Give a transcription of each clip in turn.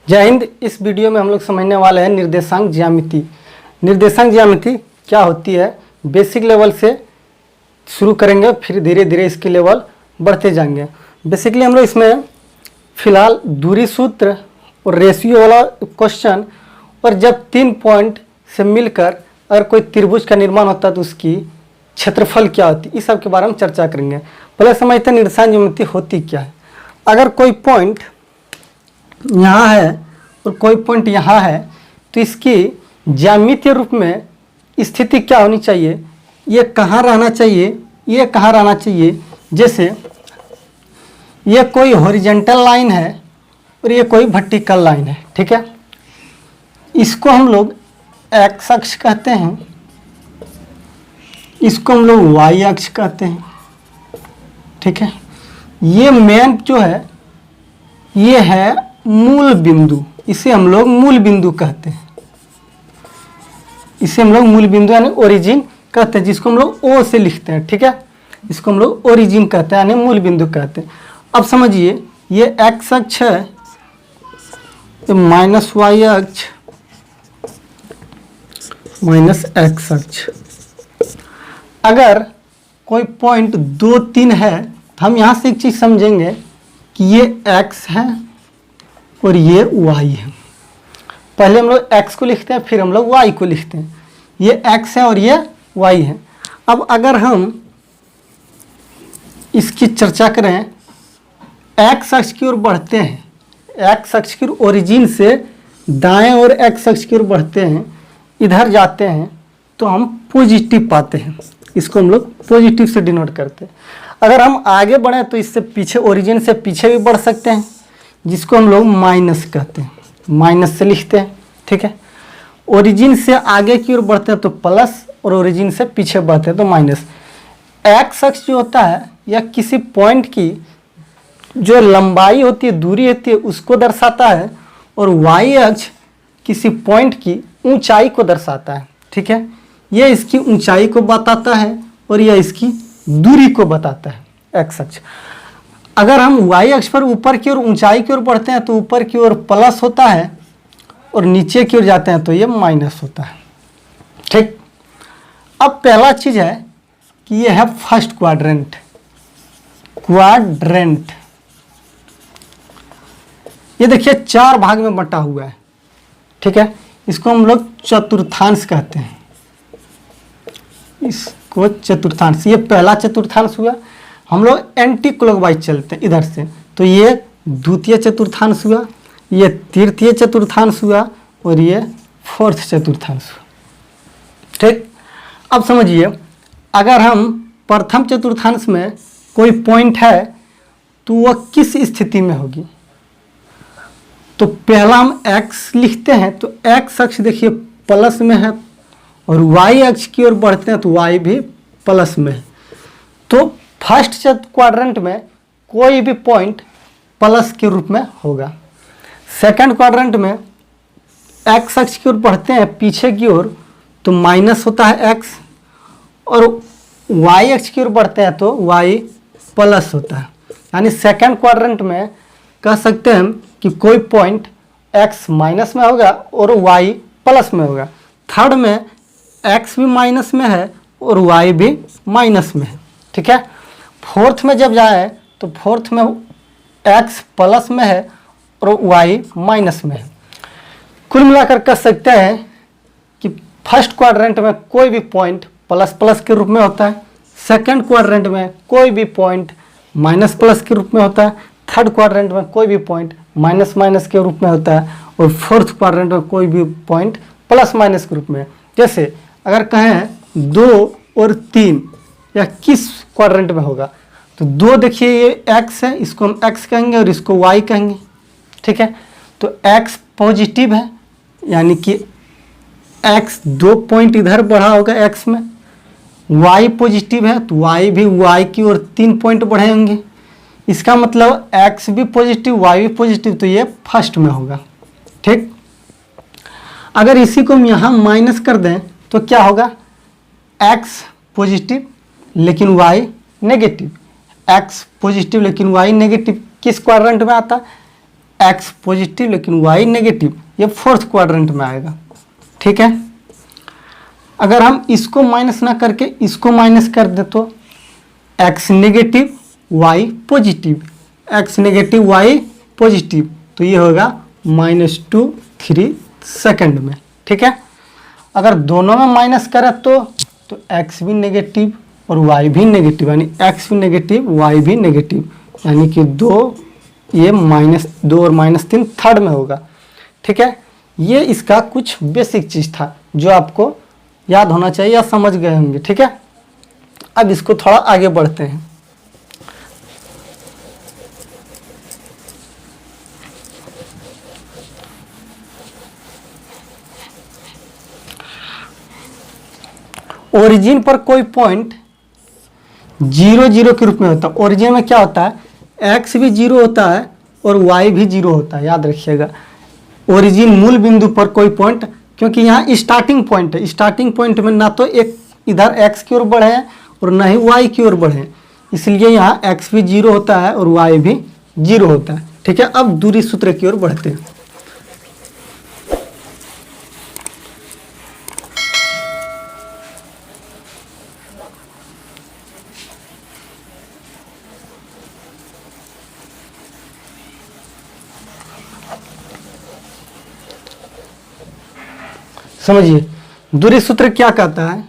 जय हिंद। इस वीडियो में हम लोग समझने वाले हैं निर्देशांक ज्यामिति। निर्देशांक ज्यामिति क्या होती है, बेसिक लेवल से शुरू करेंगे, फिर धीरे धीरे इसके लेवल बढ़ते जाएंगे। बेसिकली हम लोग इसमें फिलहाल दूरी सूत्र और रेशियो वाला क्वेश्चन, और जब 3 पॉइंट से मिलकर अगर कोई त्रिभुज का निर्माण होता है तो उसकी क्षेत्रफल क्या होती है, इस सब के बारे में चर्चा करेंगे। पहले समझते हैं निर्देशांक ज्यामिति होती क्या है। अगर कोई पॉइंट यहाँ है और कोई पॉइंट यहाँ है तो इसकी ज्यामितीय रूप में स्थिति क्या होनी चाहिए, ये कहाँ रहना चाहिए, ये कहाँ रहना चाहिए। जैसे ये कोई हॉरिजॉन्टल लाइन है और ये कोई वर्टिकल लाइन है, ठीक है। इसको हम लोग एक्स अक्ष कहते हैं, इसको हम लोग वाई अक्ष कहते हैं, ठीक है। ये मेन जो है ये है मूल बिंदु, इसे हम लोग मूल बिंदु कहते हैं। इसे हम लोग मूल बिंदु यानी ओरिजिन कहते हैं, जिसको हम लोग ओ से लिखते हैं, ठीक है। इसको हम लोग ओरिजिन कहते हैं यानी मूल बिंदु कहते हैं। अब समझिए ये एक्स अक्ष है, तो माइनस वाई अक्ष माइनस एक्स अक्ष। अगर कोई पॉइंट 2, 3 है तो हम यहाँ से एक चीज समझेंगे कि ये x है और ये y है। पहले हम लोग x को लिखते हैं, फिर हम लोग y को लिखते हैं। ये x है और ये y है। अब अगर हम इसकी चर्चा करें, x अक्ष की ओर बढ़ते हैं, x अक्ष की ओरिजिन से दाएं और x अक्ष की ओर बढ़ते हैं, इधर जाते हैं तो हम पॉजिटिव पाते हैं। इसको हम लोग पॉजिटिव से डिनोट करते हैं। अगर हम आगे बढ़े तो इससे पीछे, ओरिजिन से पीछे भी बढ़ सकते हैं, जिसको हम लोग माइनस कहते हैं, माइनस से लिखते हैं, ठीक है। ओरिजिन से आगे की ओर बढ़ते हैं तो प्लस, और ओरिजिन से पीछे बढ़ते हैं तो माइनस। एक्स अक्ष जो होता है या किसी पॉइंट की जो लंबाई होती है, दूरी होती है, उसको दर्शाता है, और वाई अक्ष किसी पॉइंट की ऊंचाई को दर्शाता है, ठीक है। यह इसकी ऊंचाई को बताता है और यह इसकी दूरी को बताता है, एक्स अक्ष। अगर हम वाई अक्ष पर ऊपर की ओर ऊंचाई की ओर बढ़ते हैं तो ऊपर की ओर प्लस होता है और नीचे की ओर जाते हैं तो ये माइनस होता है, ठीक। अब पहला चीज है कि ये है फर्स्ट क्वाड्रेंट। क्वाड्रेंट ये देखिए 4 भाग में बटा हुआ है, ठीक है। इसको हम लोग चतुर्थांश कहते हैं, इसको चतुर्थांश। ये पहला चतुर्थांश हुआ। हम लोग एंटी क्लॉकवाइज चलते हैं इधर से, तो ये द्वितीय चतुर्थांश हुआ, ये तृतीय चतुर्थांश हुआ और ये फोर्थ चतुर्थांश हुआ, ठीक। अब समझिए अगर हम प्रथम चतुर्थांश में कोई पॉइंट है तो वह किस स्थिति में होगी। तो पहला हम x लिखते हैं, तो x अक्ष देखिए प्लस में है और y अक्ष की ओर बढ़ते हैं तो y भी प्लस में है। तो फर्स्ट क्वाड्रेंट में कोई भी पॉइंट प्लस के रूप में होगा। सेकंड क्वाड्रेंट में x अक्ष की ओर बढ़ते हैं पीछे की ओर तो माइनस होता है x, और y अक्ष की ओर बढ़ते हैं तो y प्लस होता है। यानी सेकंड क्वाड्रेंट में कह सकते हैं कि कोई पॉइंट x माइनस में होगा और y प्लस में होगा। थर्ड में x भी माइनस में है और y भी माइनस में है, ठीक है। फोर्थ में जब जाए तो फोर्थ में x प्लस में है और y माइनस में है। कुल मिलाकर कह सकते हैं कि फर्स्ट क्वाड्रेंट में कोई भी पॉइंट प्लस प्लस के रूप में होता है, सेकंड क्वाड्रेंट में कोई भी पॉइंट माइनस प्लस के रूप में होता है, थर्ड क्वाड्रेंट में कोई भी पॉइंट माइनस माइनस के रूप में होता है, और फोर्थ क्वाड्रेंट में कोई भी पॉइंट प्लस माइनस के रूप में। जैसे अगर कहें 2 और 3 या किस क्वाड्रेंट में होगा, तो 2 देखिए ये x है, इसको हम x कहेंगे और इसको y कहेंगे, ठीक है। तो x पॉजिटिव है यानी कि x 2 पॉइंट इधर बढ़ा होगा x में, y पॉजिटिव है तो y भी y की ओर 3 पॉइंट बढ़े होंगे। इसका मतलब x भी पॉजिटिव y भी पॉजिटिव, तो ये फर्स्ट में होगा, ठीक। अगर इसी को हम यहाँ माइनस कर दें तो क्या होगा, x पॉजिटिव लेकिन y नेगेटिव, x पॉजिटिव लेकिन y नेगेटिव। किस क्वाड्रेंट में आता है, एक्स पॉजिटिव लेकिन वाई नेगेटिव, ये फोर्थ क्वाड्रेंट में आएगा। ठीक है, अगर हम इसको माइनस ना करके इसको माइनस कर दे तो x negative y positive, x negative y positive, तो ये होगा -2 3 सेकंड में। ठीक है, अगर दोनों में माइनस करें तो एक्स भी नेगेटिव और वाई भी नेगेटिव, यानी एक्स भी नेगेटिव वाई भी नेगेटिव, यानी कि 2, ये -2 और -3 थर्ड में होगा। ठीक है, ये इसका कुछ बेसिक चीज़ था जो आपको याद होना चाहिए या समझ गए होंगे। ठीक है, अब इसको थोड़ा आगे बढ़ते हैं। ओरिजिन पर कोई पॉइंट 0 0 के रूप में होता है। ओरिजिन में क्या होता है, एक्स भी 0 होता है और वाई भी 0 होता है, याद रखिएगा। ओरिजिन मूल बिंदु पर कोई पॉइंट, क्योंकि यहाँ स्टार्टिंग पॉइंट है, स्टार्टिंग पॉइंट में ना तो एक इधर एक्स की ओर बढ़े और ना ही वाई की ओर बढ़े, इसलिए यहाँ एक्स भी 0 होता है और वाई भी 0 होता है। ठीक है, अब दूरी सूत्र की ओर बढ़ते हैं। समझिए, दूरी सूत्र क्या कहता है,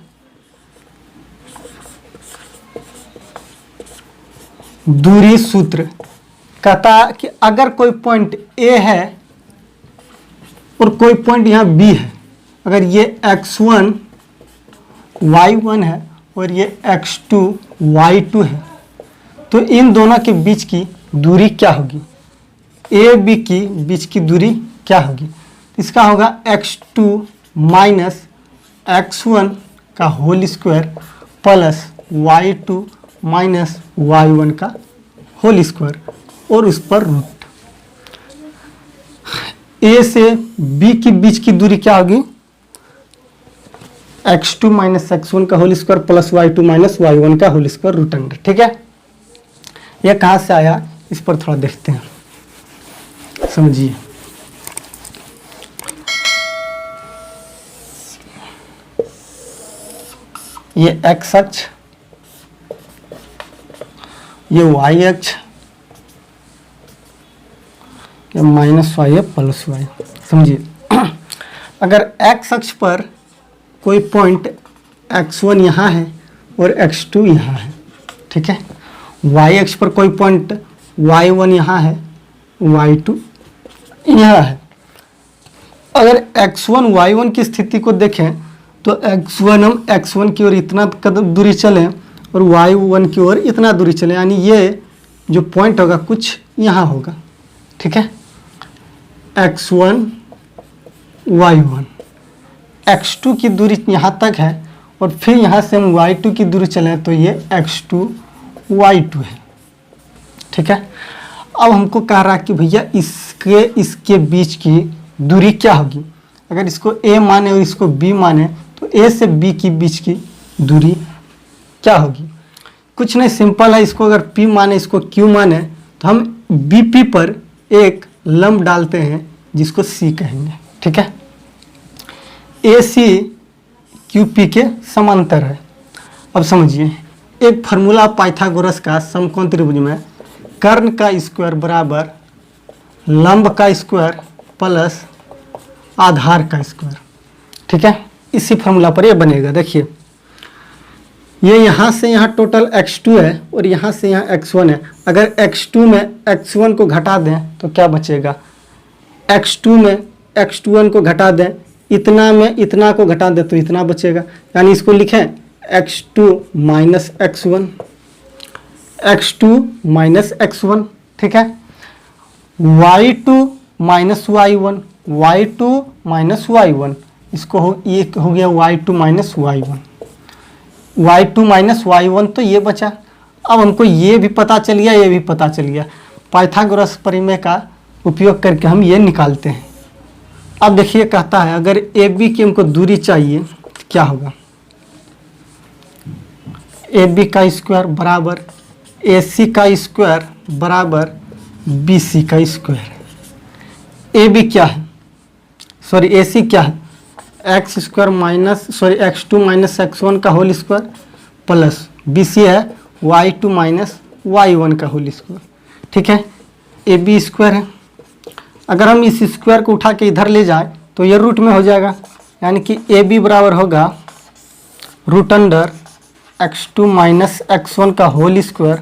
दूरी सूत्र कहता है कि अगर कोई पॉइंट ए है और कोई पॉइंट यहाँ बी है, अगर ये x1 y1 है और ये x2 y2 है, तो इन दोनों के बीच की दूरी क्या होगी, ए बी की बीच की दूरी क्या होगी। इसका होगा x2 माइनस x1 का whole square plus y2 minus y1 का होल स्क्वायर और उस पर रूट। ए से बी के बीच की दूरी क्या होगी, x2 माइनस x1 का whole square plus y2 minus y1 का होल स्क्वायर रूट अंडर। ठीक है, यह कहाँ से आया, इस पर थोड़ा देखते हैं, समझिए। ये x अक्ष, ये y अक्ष, ये -y है प्लस y। समझिए, अगर x अक्ष पर कोई पॉइंट x1 यहाँ है और x2 यहाँ है, ठीक है, y अक्ष पर कोई पॉइंट y1 यहाँ है, y2 यहाँ है। अगर x1 y1 की स्थिति को देखें तो x1 हम x1 की ओर इतना कदम दूरी चलें और y1 की ओर इतना दूरी चलें, यानी ये जो पॉइंट होगा कुछ यहाँ होगा। ठीक है, x1 y1, x2 की दूरी यहाँ तक है और फिर यहाँ से हम y2 की दूरी चलें तो ये x2 y2 है। ठीक है, अब हमको कह रहा है कि भैया इसके बीच की दूरी क्या होगी। अगर इसको a माने और इसको b माने तो a से b की बीच की दूरी क्या होगी। कुछ नहीं, सिंपल है। इसको अगर p माने इसको q माने तो हम bp पर एक लंब डालते हैं जिसको c कहेंगे। ठीक है, AC QP के समांतर है। अब समझिए, एक फार्मूला पाइथागोरस का समकोण त्रिभुज में कर्ण का स्क्वायर बराबर लंब का स्क्वायर प्लस आधार का स्क्वायर। ठीक है, इसी फार्मूला पर ये बनेगा। देखिए, ये यहाँ से यहाँ टोटल x2 है और यहाँ से यहाँ x1 है। अगर x2 में x1 को घटा दें तो क्या बचेगा, x2 में x2 को घटा दें, इतना में इतना को घटा दें तो इतना बचेगा, यानी इसको लिखें x2 minus x1, x2 minus x1। ठीक है, y2 minus y1, y2 minus y1, इसको ये हो गया y2 minus y1, y2 minus y1, तो ये बचा। अब हमको ये भी पता चल गया, ये भी पता चल गया। पाइथागोरस प्रमेय का उपयोग करके हम ये निकालते हैं। अब देखिए, कहता है अगर ए बी की हमको दूरी चाहिए तो क्या होगा, ए बी का स्क्वायर बराबर AC का स्क्वायर बराबर BC का स्क्वायर। ए बी क्या है, सॉरी ए सी क्या है, x2 माइनस x1 का whole square plus B C है y2 माइनस y1 का होल स्क्वायर। ठीक है, ए बी स्क्वायर है, अगर हम इस स्क्वायर को उठा के इधर ले जाए तो ये रूट में हो जाएगा, यानी कि ए बी बराबर होगा root under x2 minus x1 का whole square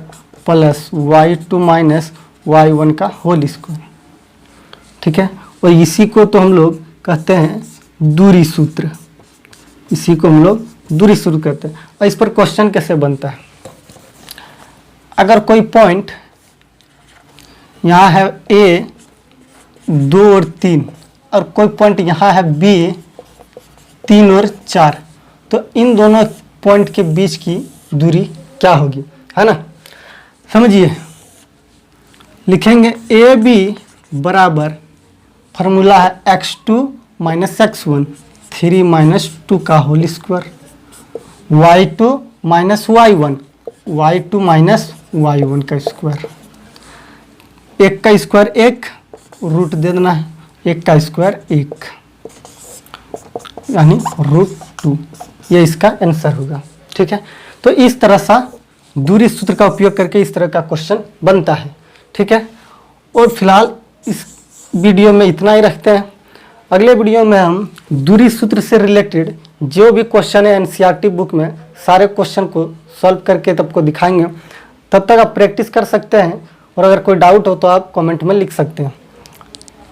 plus y2 minus y1 का होल स्क्वायर। ठीक है, और इसी को तो हम लोग कहते हैं दूरी सूत्र, इसी को हम लोग दूरी सूत्र कहते हैं। और इस पर क्वेश्चन कैसे बनता है, अगर कोई पॉइंट यहाँ है A 2 और 3 और कोई पॉइंट यहाँ है B 3 और 4, तो इन दोनों पॉइंट के बीच की दूरी क्या होगी, है ना। समझिए, लिखेंगे ए बी बराबर फार्मूला है x2 माइनस x1 3 माइनस 2 का whole square, y2 minus y2 minus y1 का स्क्वायर, एक का स्क्वायर एक, रूट दे देना है, एक का स्क्वायर एक, यानी √2, ये इसका आंसर होगा। ठीक है, तो इस तरह सा दूरी सूत्र का उपयोग करके इस तरह का क्वेश्चन बनता है। ठीक है, और फिलहाल इस वीडियो में इतना ही रखते हैं। अगले वीडियो में हम दूरी सूत्र से रिलेटेड जो भी क्वेश्चन है एनसीईआरटी बुक में सारे क्वेश्चन को सॉल्व करके तब दिखाएंगे। तब तक आप प्रैक्टिस कर सकते हैं, और अगर कोई डाउट हो तो आप कमेंट में लिख सकते हैं।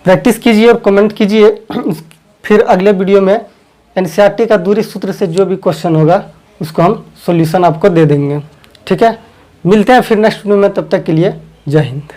प्रैक्टिस कीजिए और कमेंट कीजिए, फिर अगले वीडियो में एनसीईआरटी का दूरी सूत्र से जो भी क्वेश्चन होगा उसको हम सॉल्यूशन आपको दे देंगे। ठीक है, मिलते हैं फिर नेक्स्ट वीडियो में, तब तक के लिए जय हिंद।